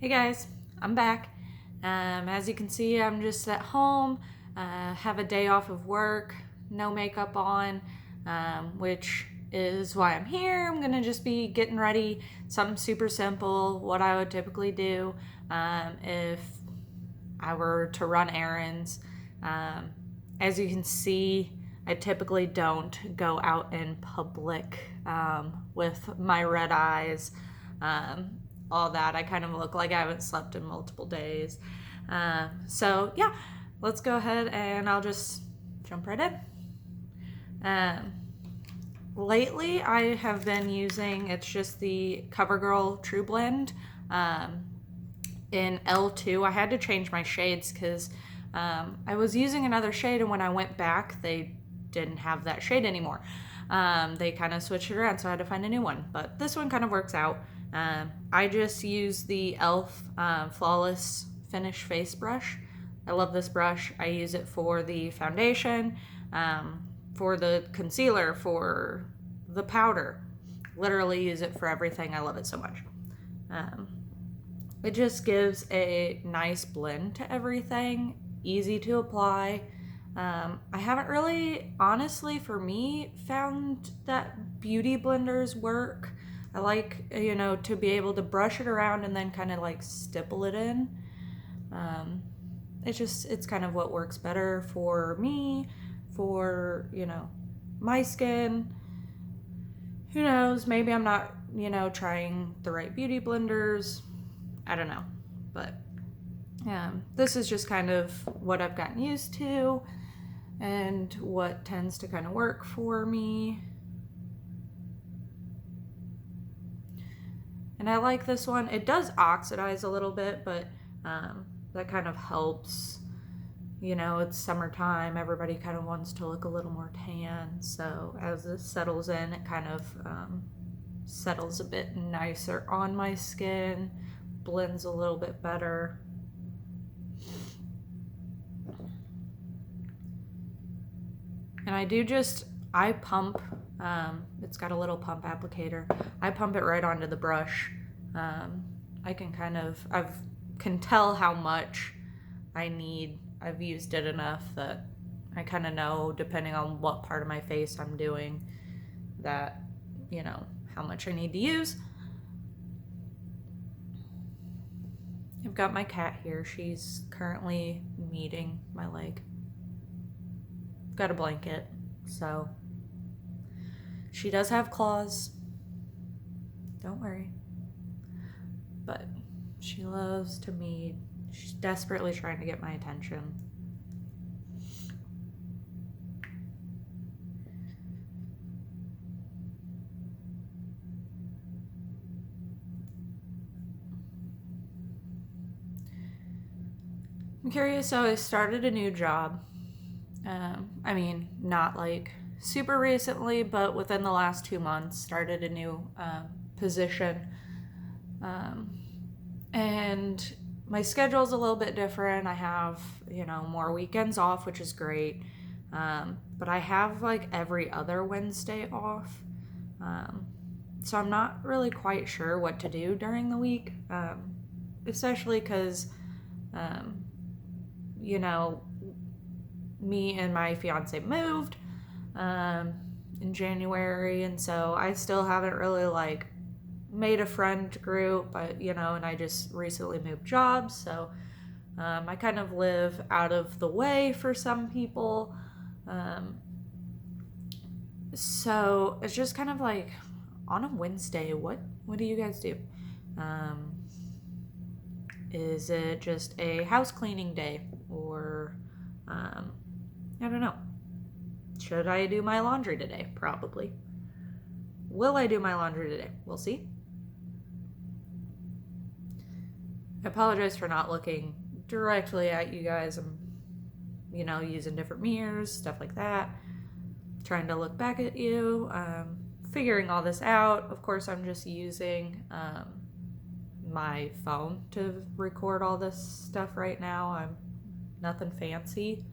Hey guys, I'm back. As you can see, I'm just at home, have a day off of work, no makeup on, which is why I'm here. I'm gonna just be getting ready, something super simple, what I would typically do if I were to run errands. Um, as you can see, I typically don't go out in public with my red eyes. Um, all that. I kind of look like I haven't slept in multiple days. So, yeah, let's go ahead and I'll just jump right in. Lately, I have been using, it's just the CoverGirl True Blend in L2. I had to change my shades because I was using another shade, and when I went back, they didn't have that shade anymore. They kind of switched it around, so I had to find a new one. But this one kind of works out. I just use the e.l.f. Flawless Finish Face Brush. I love this brush. I use it for the foundation, for the concealer, for the powder. Literally use it for everything. I love it so much. It just gives a nice blend to everything, easy to apply. I haven't really, honestly, for me, found that beauty blenders work. I like, to be able to brush it around and then kind of like stipple it in. It's kind of what works better for me, for, my skin. Who knows? Maybe I'm not, trying the right beauty blenders. I don't know. But this is just kind of what I've gotten used to and what tends to kind of work for me. And I like this one. It does oxidize a little bit, but that kind of helps. It's summertime. Everybody kind of wants to look a little more tan. So as this settles in, it kind of settles a bit nicer on my skin, blends a little bit better. And I pump, it's got a little pump applicator. I pump it right onto the brush. I can tell how much I need. I've used it enough that I kind of know, depending on what part of my face I'm doing, that, how much I need to use. I've got my cat here. She's currently kneading my leg. I've got a blanket, so she does have claws. Don't worry. But she loves to knead. She's desperately trying to get my attention. I'm curious, so I started a new job. Not like super recently, but within the last 2 months, started a new position. And my schedule's a little bit different. I have, more weekends off, which is great. But I have like every other Wednesday off. So I'm not really quite sure what to do during the week, especially because, me and my fiance moved in January, and so I still haven't really like made a friend group, but and I just recently moved jobs, so I kind of live out of the way for some people. So it's just kind of like on a Wednesday, what do you guys do? Is it just a house cleaning day, or I don't know. Should I do my laundry today? Probably. Will I do my laundry today? We'll see. I apologize for not looking directly at you guys. I'm, using different mirrors, stuff like that. Trying to look back at you. Figuring all this out. Of course, I'm just using my phone to record all this stuff right now. I'm nothing fancy.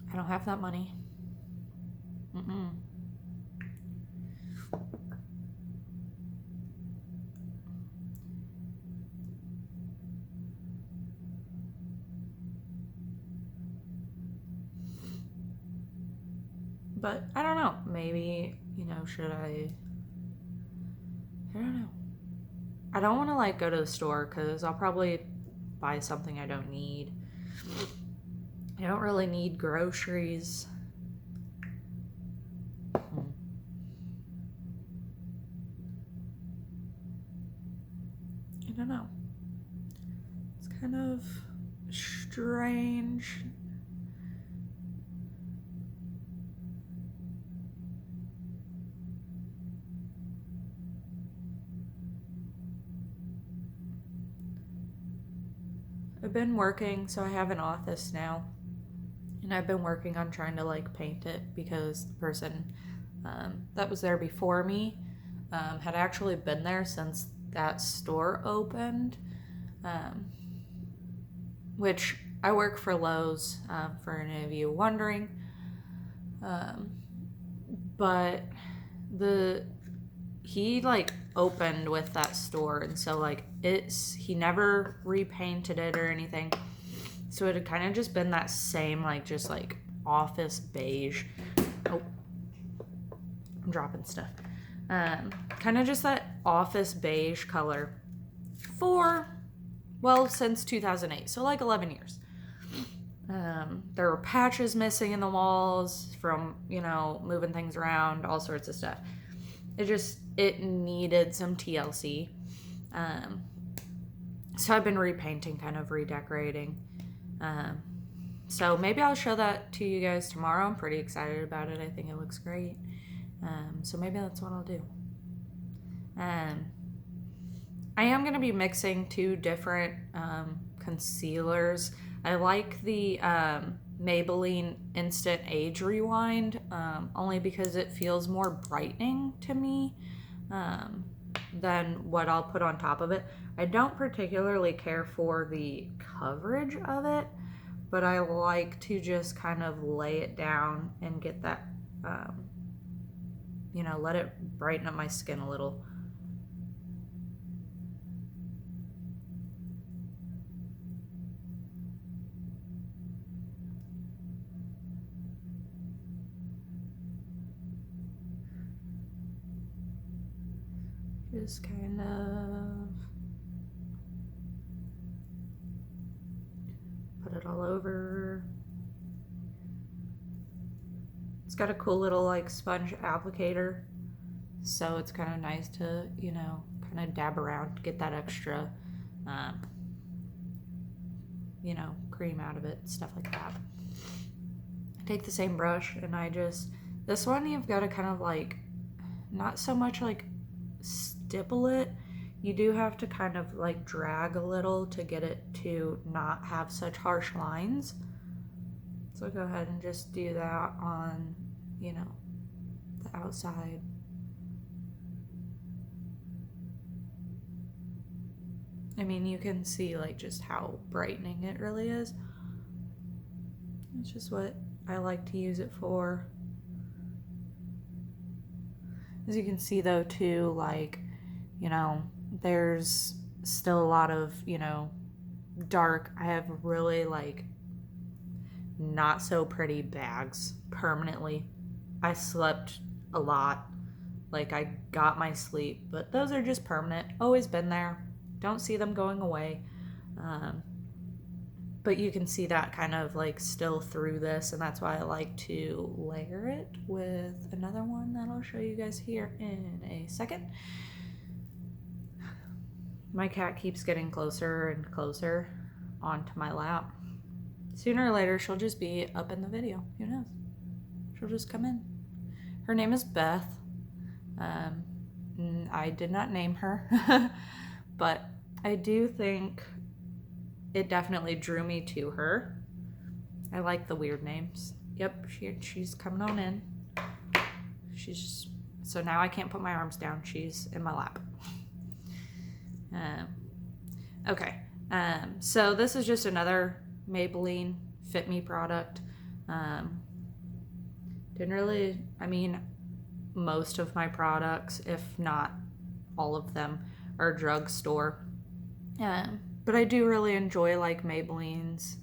I don't have that money. But I don't know. Maybe, should I don't know. I don't want to like go to the store because I'll probably buy something I don't need. I don't really need groceries. I don't know. It's kind of strange. I've been working, so I have an office now, and I've been working on trying to like paint it because the person that was there before me had actually been there since that store opened, which I work for Lowe's, for any of you wondering, but he like opened with that store, and so like he never repainted it or anything, so it had kind of just been that same like just like office beige. Oh, I'm dropping stuff. Kind of just that office beige color since 2008, so like 11 years. There were patches missing in the walls from moving things around, all sorts of stuff. It needed some TLC. So I've been repainting, kind of redecorating. So maybe I'll show that to you guys tomorrow. I'm pretty excited about it. I think it looks great. So maybe that's what I'll do. I am going to be mixing 2 different concealers. I like the Maybelline Instant Age Rewind, only because it feels more brightening to me than what I'll put on top of it. I don't particularly care for the coverage of it, but I like to just kind of lay it down and get that, let it brighten up my skin a little. Just kind of put it all over. It's got a cool little like sponge applicator, so it's kind of nice to kind of dab around, get that extra cream out of it, stuff like that. I take the same brush and this one you've got to kind of like not so much like stipple it. You do have to kind of like drag a little to get it to not have such harsh lines. So go ahead and just do that on, the outside. I mean, you can see like just how brightening it really is. It's just what I like to use it for. As you can see though too, like, there's still a lot of, dark. I have really like not so pretty bags permanently. I slept a lot. Like I got my sleep, but those are just permanent. Always been there. Don't see them going away. But you can see that kind of like still through this, and that's why I like to layer it with another one that I'll show you guys here in a second. My cat keeps getting closer and closer onto my lap. Sooner or later, she'll just be up in the video. Who knows? She'll just come in. Her name is Beth. I did not name her, but I do think it definitely drew me to her. I like the weird names. Yep, she's coming on in. So now I can't put my arms down. She's in my lap. Okay. So this is just another Maybelline Fit Me product. Most of my products, if not all of them, are drugstore. But I do really enjoy like Maybelline's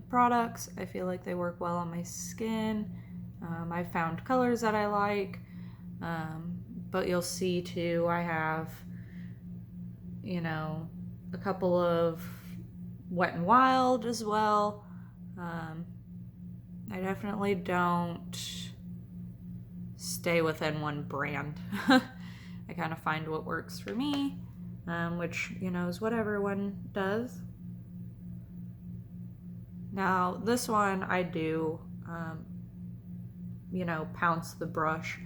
products. I feel like they work well on my skin. I found colors that I like, but you'll see too, I have, you know, a couple of Wet n Wild as well. I definitely don't stay within one brand. I kind of find what works for me, which, you know, is what everyone does. Now, this one I do, you know, pounce the brush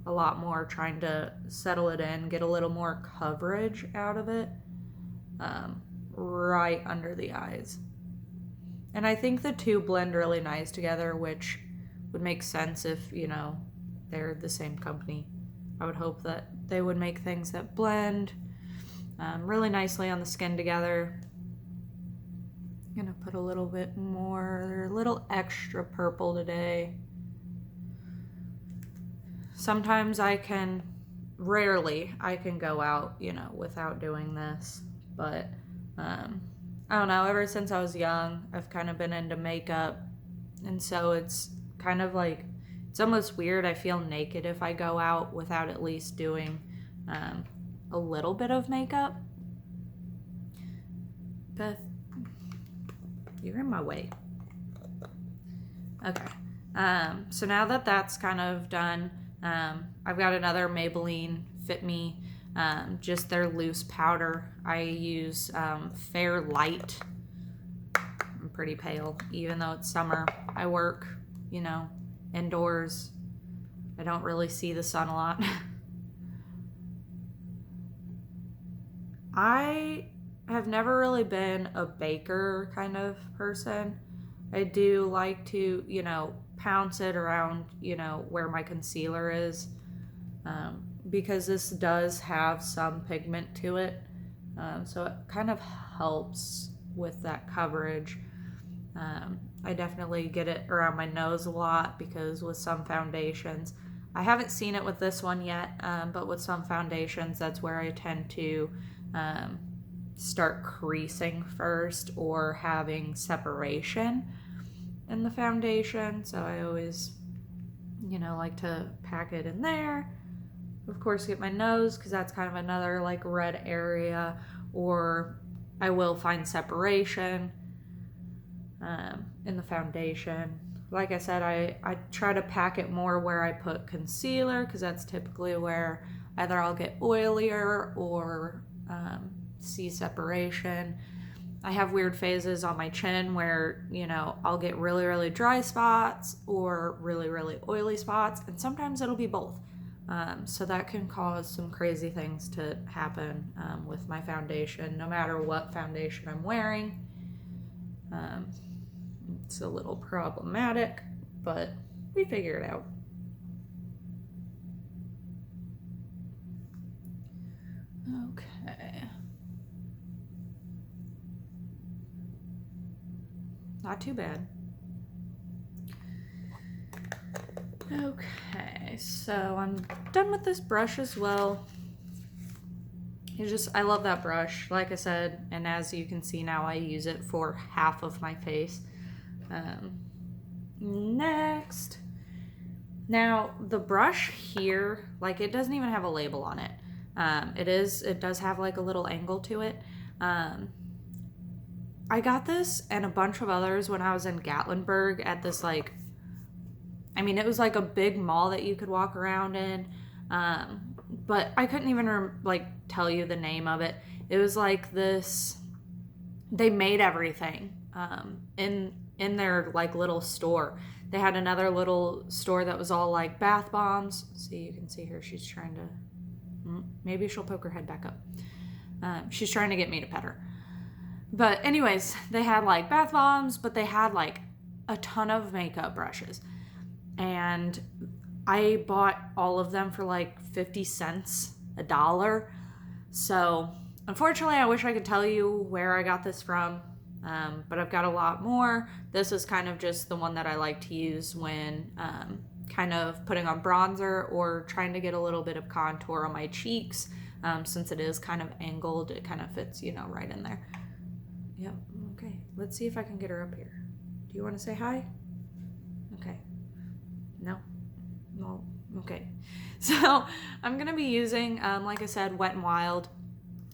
a lot more, trying to settle it in, get a little more coverage out of it, right under the eyes. And I think the two blend really nice together, which would make sense if, you know, they're the same company. I would hope that they would make things that blend really nicely on the skin together. I'm gonna put a little bit more, a little extra purple today. Sometimes rarely I can go out, you know, without doing this, but I don't know, ever since I was young, I've kind of been into makeup, and so it's kind of like, it's almost weird. I feel naked if I go out without at least doing a little bit of makeup. Beth, you're in my way. Okay, so now that that's kind of done, I've got another Maybelline Fit Me, just their loose powder. I use Fair Light. I'm pretty pale, even though it's summer. I work, you know, indoors. I don't really see the sun a lot. I have never really been a baker kind of person. I do like to, you know, pounce it around, you know, where my concealer is, because this does have some pigment to it. So it kind of helps with that coverage. I definitely get it around my nose a lot, because with some foundations, I haven't seen it with this one yet, but with some foundations, that's where I tend to start creasing first or having separation in the foundation. So I always, you know, like to pack it in there. Of course, get my nose, because that's kind of another like red area, or I will find separation in the foundation. Like I said, I try to pack it more where I put concealer, because that's typically where either I'll get oilier or see separation. I have weird phases on my chin where, you know, I'll get really, really dry spots or really, really oily spots, and sometimes it'll be both. So that can cause some crazy things to happen with my foundation, no matter what foundation I'm wearing. It's a little problematic, but we figure it out. Okay. Not too bad. Okay, so I'm done with this brush as well. I love that brush, like I said, and as you can see now, I use it for half of my face. Next. Now, the brush here, like, it doesn't even have a label on it. It does have like a little angle to it. I got this and a bunch of others when I was in Gatlinburg at this, like, I mean, it was like a big mall that you could walk around in, but I couldn't even tell you the name of it. It was like this, they made everything in their like little store. They had another little store that was all like bath bombs. See, you can see her, she's trying to, maybe she'll poke her head back up. She's trying to get me to pet her. But anyways, they had like bath bombs, but they had like a ton of makeup brushes. And I bought all of them for like 50 cents, $1. So unfortunately, I wish I could tell you where I got this from, but I've got a lot more. This is kind of just the one that I like to use when kind of putting on bronzer or trying to get a little bit of contour on my cheeks. Since it is kind of angled, it kind of fits, you know, right in there. Yep, okay. Let's see if I can get her up here. Do you want to say hi? Okay. No? Well, okay. So I'm going to be using, like I said, Wet n Wild.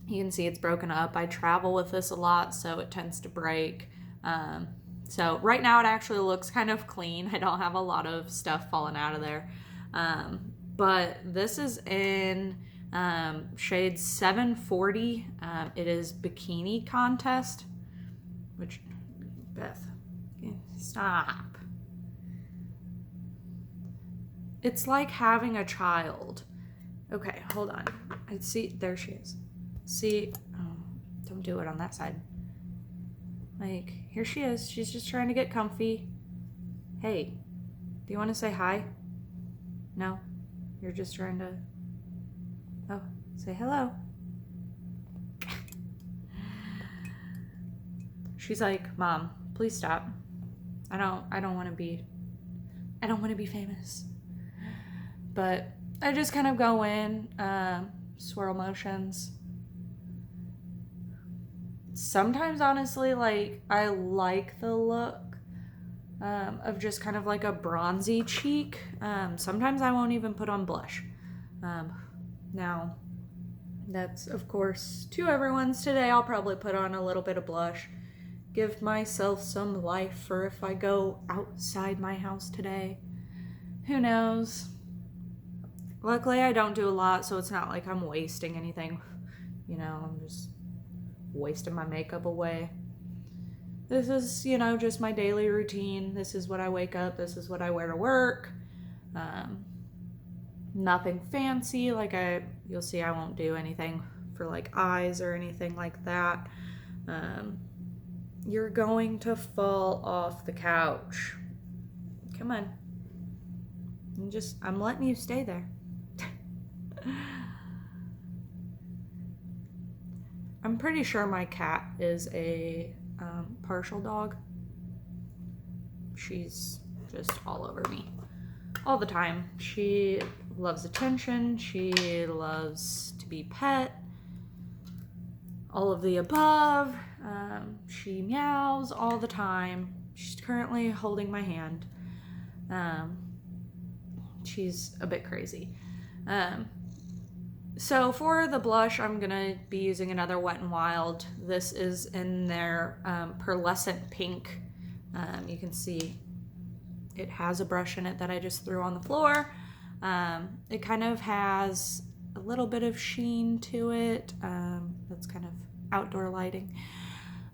You can see it's broken up. I travel with this a lot, so it tends to break. So right now it actually looks kind of clean. I don't have a lot of stuff falling out of there. But this is in shade 740. It is Bikini Contest, which, Beth, stop. It's like having a child. Okay, hold on. I see, there she is. See, oh, don't do it on that side. Like, here she is. She's just trying to get comfy. Hey, do you want to say hi? No? You're just trying to... Oh, say hello. She's like, Mom, please stop. I don't want to be famous. But I just kind of go in, swirl motions. Sometimes, honestly, like, I like the look of just kind of like a bronzy cheek. Sometimes I won't even put on blush. Now, that's, of course, to everyone's. Today I'll probably put on a little bit of blush. Give myself some life for if I go outside my house today. Who knows? Luckily, I don't do a lot, so it's not like I'm wasting anything. You know, I'm just wasting my makeup away. This is, you know, just my daily routine. This is what I wake up. This is what I wear to work. Nothing fancy. Like you'll see I won't do anything for like eyes or anything like that. You're going to fall off the couch. Come on. I'm letting you stay there. I'm pretty sure my cat is a partial dog. She's just all over me all the time. She loves attention. She loves to be pet. All of the above. She meows all the time. She's currently holding my hand. She's a bit crazy. So for the blush, I'm gonna be using another Wet n Wild. This is in their pearlescent pink. You can see it has a brush in it that I just threw on the floor. It kind of has a little bit of sheen to it. That's kind of outdoor lighting.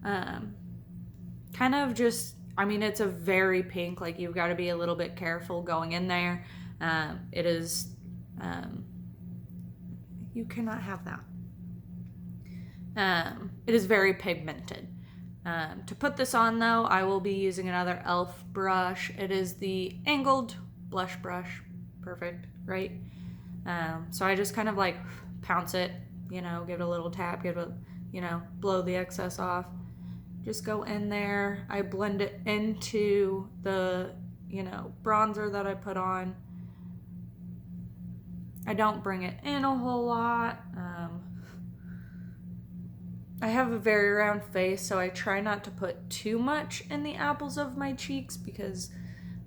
Kind of just, I mean, it's a very pink, like you've got to be a little bit careful going in there. It is, you cannot have that. It is very pigmented. To put this on though, I will be using another e.l.f. brush. It is the angled blush brush. Perfect, right? So I just kind of like pounce it, you know, give it a little tap, give it, you know, blow the excess off. Just go in there. I blend it into the, you know, bronzer that I put on. I don't bring it in a whole lot. I have a very round face, so I try not to put too much in the apples of my cheeks because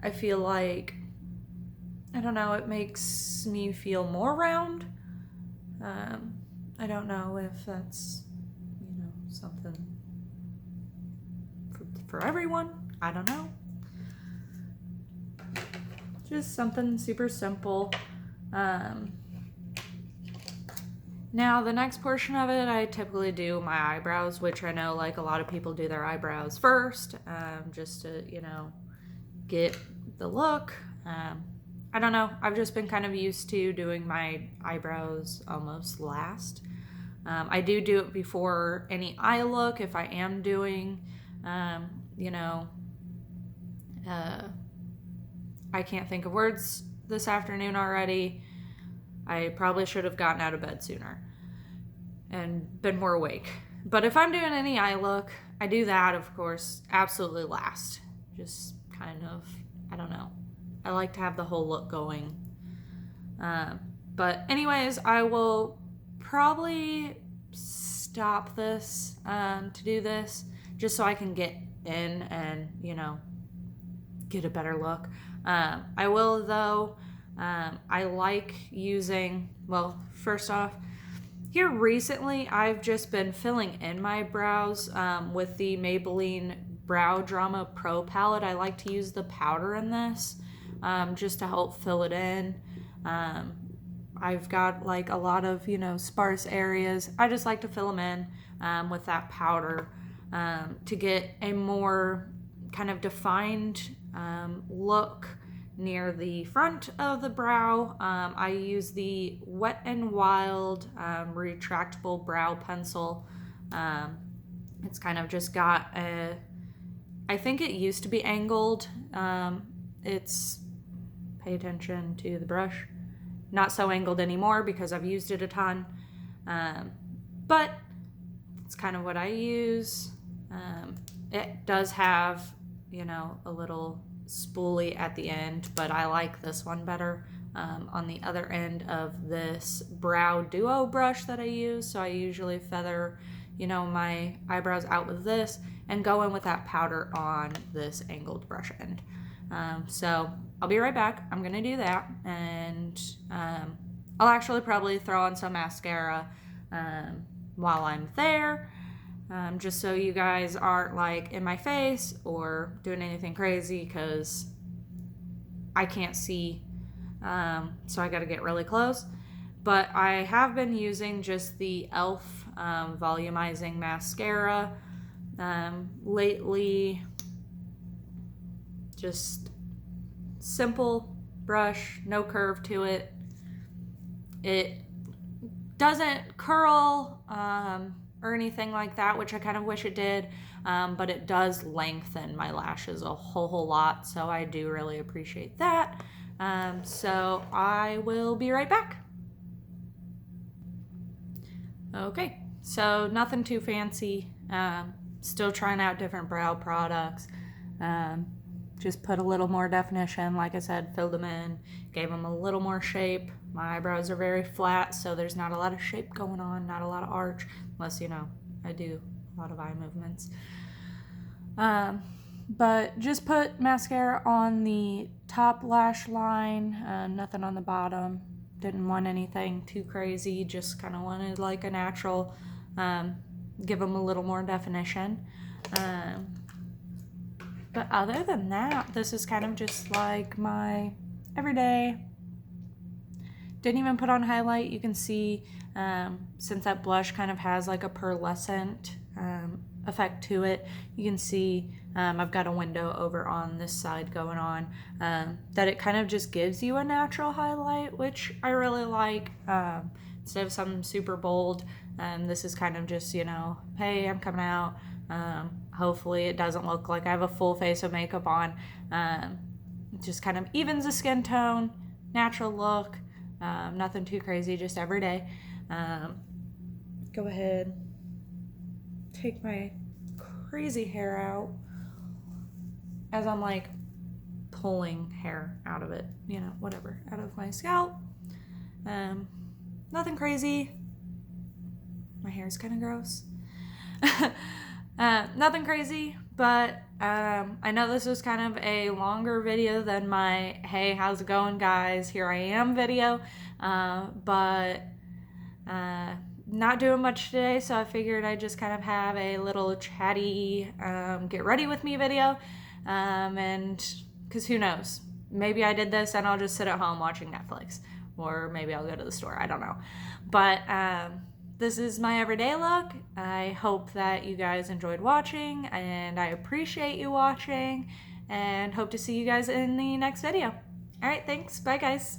I feel like, I don't know, it makes me feel more round. I don't know if that's, you know, something for everyone. I don't know. Just something super simple. Now the next portion of it, I typically do my eyebrows, which I know like a lot of people do their eyebrows first, just to, you know, get the look. I don't know, I've just been kind of used to doing my eyebrows almost last. I do it before any eye look if I am doing, you know, I can't think of words this afternoon already. I probably should have gotten out of bed sooner and been more awake. But if I'm doing any eye look, I do that, of course, absolutely last. Just kind of, I don't know. I like to have the whole look going. But anyways, I will probably stop this to do this just so I can get in and, you know, get a better look. I will though, I like using, well, first off, here recently I've just been filling in my brows with the Maybelline Brow Drama Pro palette. I like to use the powder in this just to help fill it in. I've got like a lot of, sparse areas. I just like to fill them in with that powder to get a more kind of defined look near the front of the brow. I use the Wet n Wild retractable brow pencil. It's kind of just got a, I think it used to be angled. It's, pay attention to the brush, not so angled anymore because I've used it a ton. But it's kind of what I use. It does have, a little spoolie at the end, but I like this one better on the other end of this brow duo brush that I use. So I usually feather, my eyebrows out with this and go in with that powder on this angled brush end. So I'll be right back. I'm gonna do that, and I'll actually probably throw on some mascara while I'm there. Just so you guys aren't like in my face or doing anything crazy, because I can't see, so I gotta get really close. But I have been using just the e.l.f. volumizing mascara lately. Just simple brush, no curve to it. It doesn't curl or anything like that, which I kind of wish it did, but it does lengthen my lashes a whole lot, so I do really appreciate that. So I will be right back. Okay, so nothing too fancy. Still trying out different brow products. Just put a little more definition, like I said, filled them in, gave them a little more shape. My eyebrows are very flat, so there's not a lot of shape going on, not a lot of arch, unless, I do a lot of eye movements. But just put mascara on the top lash line, nothing on the bottom. Didn't want anything too crazy, just kind of wanted like a natural, give them a little more definition. But other than that, this is kind of just like my everyday. Didn't even put on highlight. You can see, since that blush kind of has like a pearlescent effect to it, you can see I've got a window over on this side going on, that it kind of just gives you a natural highlight, which I really like. Instead of something super bold, this is kind of just, hey, I'm coming out. Hopefully it doesn't look like I have a full face of makeup on. Just kind of evens the skin tone, natural look, nothing too crazy, just everyday. Go ahead, take my crazy hair out as I'm like pulling hair out of it, whatever, out of my scalp. Nothing crazy. My hair is kind of gross. Nothing crazy, but I know this was kind of a longer video than my hey, how's it going guys, here I am video, but not doing much today, so I figured I'd just kind of have a little chatty get ready with me video, and because who knows, maybe I did this and I'll just sit at home watching Netflix, or maybe I'll go to the store, I don't know, but this is my everyday look. I hope that you guys enjoyed watching, and I appreciate you watching, and hope to see you guys in the next video. All right, thanks. Bye, guys.